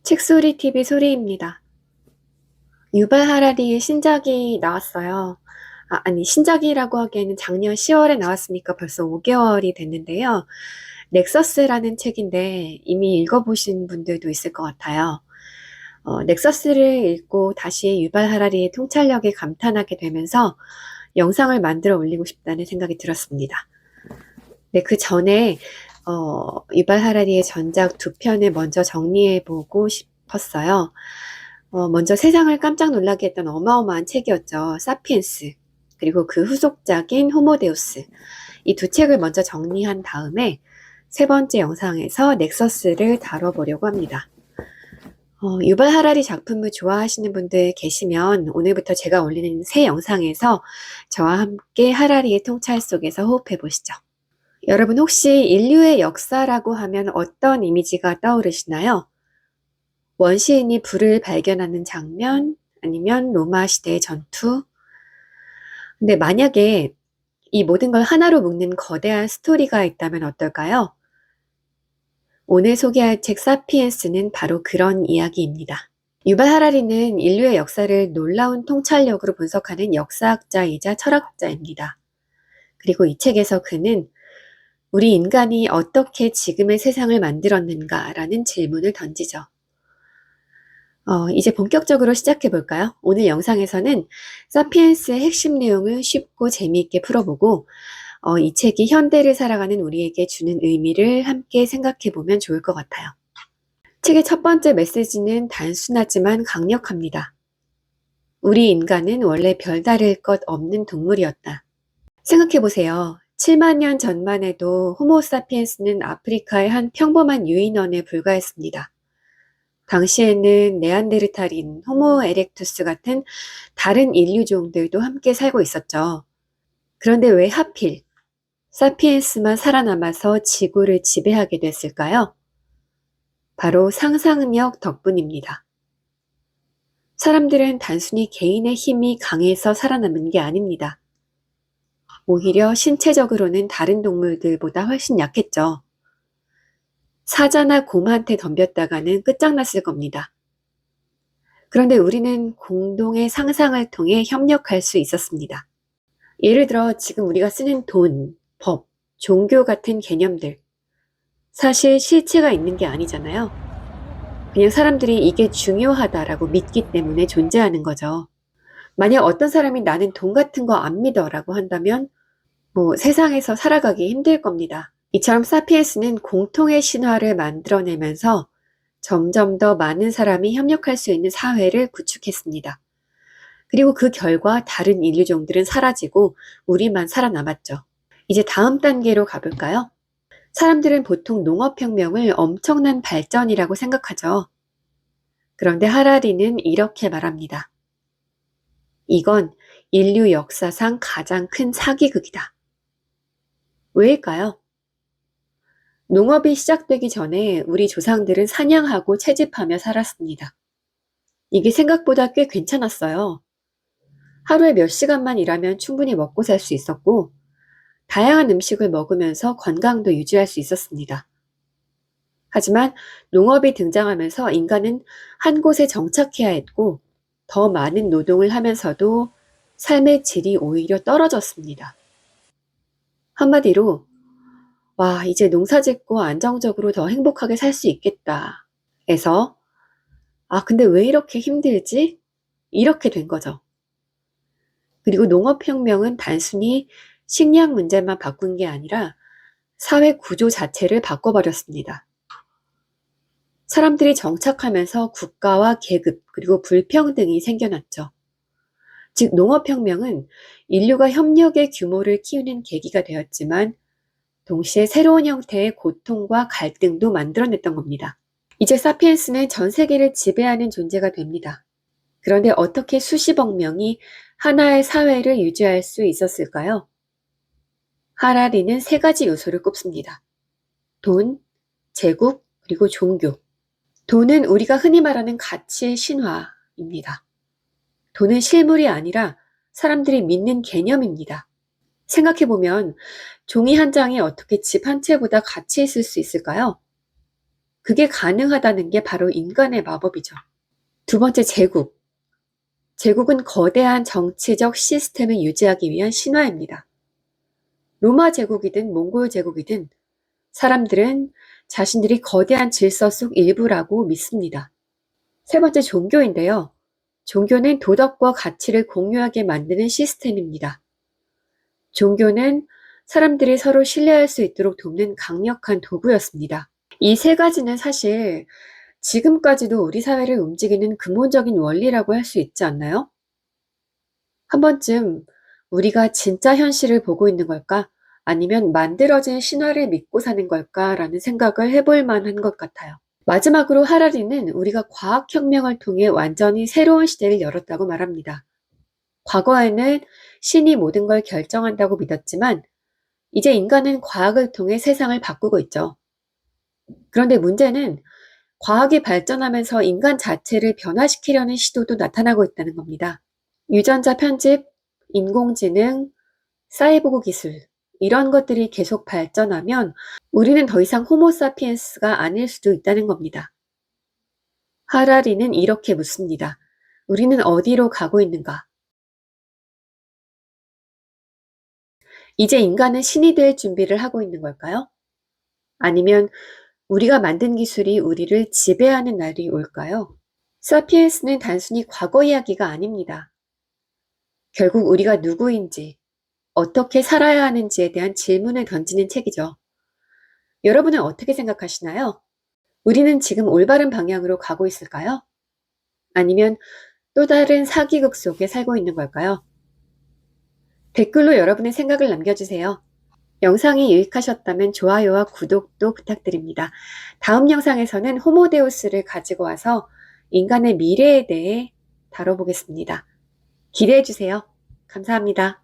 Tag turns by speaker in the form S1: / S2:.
S1: 책소리 TV 소리입니다. 유발 하라리의 신작이 나왔어요. 아니, 신작이라고 하기에는 작년 10월에 나왔으니까 벌써 5개월이 됐는데요. 넥서스라는 책인데 이미 읽어보신 분들도 있을 것 같아요. 넥서스를 읽고 다시 유발 하라리의 통찰력에 감탄하게 되면서 영상을 만들어 올리고 싶다는 생각이 들었습니다. 네, 그 전에 유발 하라리의 전작 두 편을 먼저 정리해 보고 싶었어요. 먼저 세상을 깜짝 놀라게 했던 어마어마한 책이었죠. 사피엔스. 그리고 그 후속작인 호모데우스. 이 두 책을 먼저 정리한 다음에 세 번째 영상에서 넥서스를 다뤄보려고 합니다. 유발 하라리 작품을 좋아하시는 분들 계시면 오늘부터 제가 올리는 새 영상에서 저와 함께 하라리의 통찰 속에서 호흡해 보시죠. 여러분 혹시 인류의 역사라고 하면 어떤 이미지가 떠오르시나요? 원시인이 불을 발견하는 장면, 아니면 로마 시대의 전투. 근데 만약에 이 모든 걸 하나로 묶는 거대한 스토리가 있다면 어떨까요? 오늘 소개할 책 사피엔스는 바로 그런 이야기입니다. 유발 하라리는 인류의 역사를 놀라운 통찰력으로 분석하는 역사학자이자 철학자입니다. 그리고 이 책에서 그는 우리 인간이 어떻게 지금의 세상을 만들었는가라는 질문을 던지죠. 이제 본격적으로 시작해 볼까요? 오늘 영상에서는 사피엔스의 핵심 내용을 쉽고 재미있게 풀어보고 이 책이 현대를 살아가는 우리에게 주는 의미를 함께 생각해 보면 좋을 것 같아요. 책의 첫 번째 메시지는 단순하지만 강력합니다. 우리 인간은 원래 별다를 것 없는 동물이었다. 생각해 보세요. 7만 년 전만 해도 호모사피엔스는 아프리카의 한 평범한 유인원에 불과했습니다. 당시에는 네안데르탈인, 호모 에렉투스 같은 다른 인류종들도 함께 살고 있었죠. 그런데 왜 하필 사피엔스만 살아남아서 지구를 지배하게 됐을까요? 바로 상상력 덕분입니다. 사람들은 단순히 개인의 힘이 강해서 살아남은 게 아닙니다. 오히려 신체적으로는 다른 동물들보다 훨씬 약했죠. 사자나 곰한테 덤볐다가는 끝장났을 겁니다. 그런데 우리는 공동의 상상을 통해 협력할 수 있었습니다. 예를 들어 지금 우리가 쓰는 돈, 법, 종교 같은 개념들. 사실 실체가 있는 게 아니잖아요. 그냥 사람들이 이게 중요하다라고 믿기 때문에 존재하는 거죠. 만약 어떤 사람이 나는 돈 같은 거 안 믿어라고 한다면 세상에서 살아가기 힘들 겁니다. 이처럼 사피엔스는 공통의 신화를 만들어내면서 점점 더 많은 사람이 협력할 수 있는 사회를 구축했습니다. 그리고 그 결과 다른 인류종들은 사라지고 우리만 살아남았죠. 이제 다음 단계로 가볼까요? 사람들은 보통 농업혁명을 엄청난 발전이라고 생각하죠. 그런데 하라리는 이렇게 말합니다. 이건 인류 역사상 가장 큰 사기극이다. 왜일까요? 농업이 시작되기 전에 우리 조상들은 사냥하고 채집하며 살았습니다. 이게 생각보다 꽤 괜찮았어요. 하루에 몇 시간만 일하면 충분히 먹고 살 수 있었고, 다양한 음식을 먹으면서 건강도 유지할 수 있었습니다. 하지만 농업이 등장하면서 인간은 한 곳에 정착해야 했고, 더 많은 노동을 하면서도 삶의 질이 오히려 떨어졌습니다. 한마디로, 와, 이제 농사 짓고 안정적으로 더 행복하게 살 수 있겠다. 에서, 근데 왜 이렇게 힘들지? 이렇게 된 거죠. 그리고 농업혁명은 단순히 식량 문제만 바꾼 게 아니라 사회 구조 자체를 바꿔버렸습니다. 사람들이 정착하면서 국가와 계급 그리고 불평등이 생겨났죠. 즉 농업혁명은 인류가 협력의 규모를 키우는 계기가 되었지만 동시에 새로운 형태의 고통과 갈등도 만들어냈던 겁니다. 이제 사피엔스는 전 세계를 지배하는 존재가 됩니다. 그런데 어떻게 수십억 명이 하나의 사회를 유지할 수 있었을까요? 하라리는 세 가지 요소를 꼽습니다. 돈, 제국, 그리고 종교. 돈은 우리가 흔히 말하는 가치의 신화입니다. 돈은 실물이 아니라 사람들이 믿는 개념입니다. 생각해보면 종이 한 장이 어떻게 집 한 채보다 가치 있을 수 있을까요? 그게 가능하다는 게 바로 인간의 마법이죠. 두 번째, 제국. 제국은 거대한 정치적 시스템을 유지하기 위한 신화입니다. 로마 제국이든 몽골 제국이든 사람들은 자신들이 거대한 질서 속 일부라고 믿습니다. 세 번째, 종교인데요. 종교는 도덕과 가치를 공유하게 만드는 시스템입니다. 종교는 사람들이 서로 신뢰할 수 있도록 돕는 강력한 도구였습니다. 이 세 가지는 사실 지금까지도 우리 사회를 움직이는 근본적인 원리라고 할 수 있지 않나요? 한 번쯤 우리가 진짜 현실을 보고 있는 걸까? 아니면 만들어진 신화를 믿고 사는 걸까라는 생각을 해볼 만한 것 같아요. 마지막으로 하라리는 우리가 과학혁명을 통해 완전히 새로운 시대를 열었다고 말합니다. 과거에는 신이 모든 걸 결정한다고 믿었지만 이제 인간은 과학을 통해 세상을 바꾸고 있죠. 그런데 문제는 과학이 발전하면서 인간 자체를 변화시키려는 시도도 나타나고 있다는 겁니다. 유전자 편집, 인공지능, 사이보그 기술, 이런 것들이 계속 발전하면 우리는 더 이상 호모사피엔스가 아닐 수도 있다는 겁니다. 하라리는 이렇게 묻습니다. 우리는 어디로 가고 있는가? 이제 인간은 신이 될 준비를 하고 있는 걸까요? 아니면 우리가 만든 기술이 우리를 지배하는 날이 올까요? 사피엔스는 단순히 과거 이야기가 아닙니다. 결국 우리가 누구인지, 어떻게 살아야 하는지에 대한 질문을 던지는 책이죠. 여러분은 어떻게 생각하시나요? 우리는 지금 올바른 방향으로 가고 있을까요? 아니면 또 다른 사기극 속에 살고 있는 걸까요? 댓글로 여러분의 생각을 남겨주세요. 영상이 유익하셨다면 좋아요와 구독도 부탁드립니다. 다음 영상에서는 호모데우스를 가지고 와서 인간의 미래에 대해 다뤄보겠습니다. 기대해주세요. 감사합니다.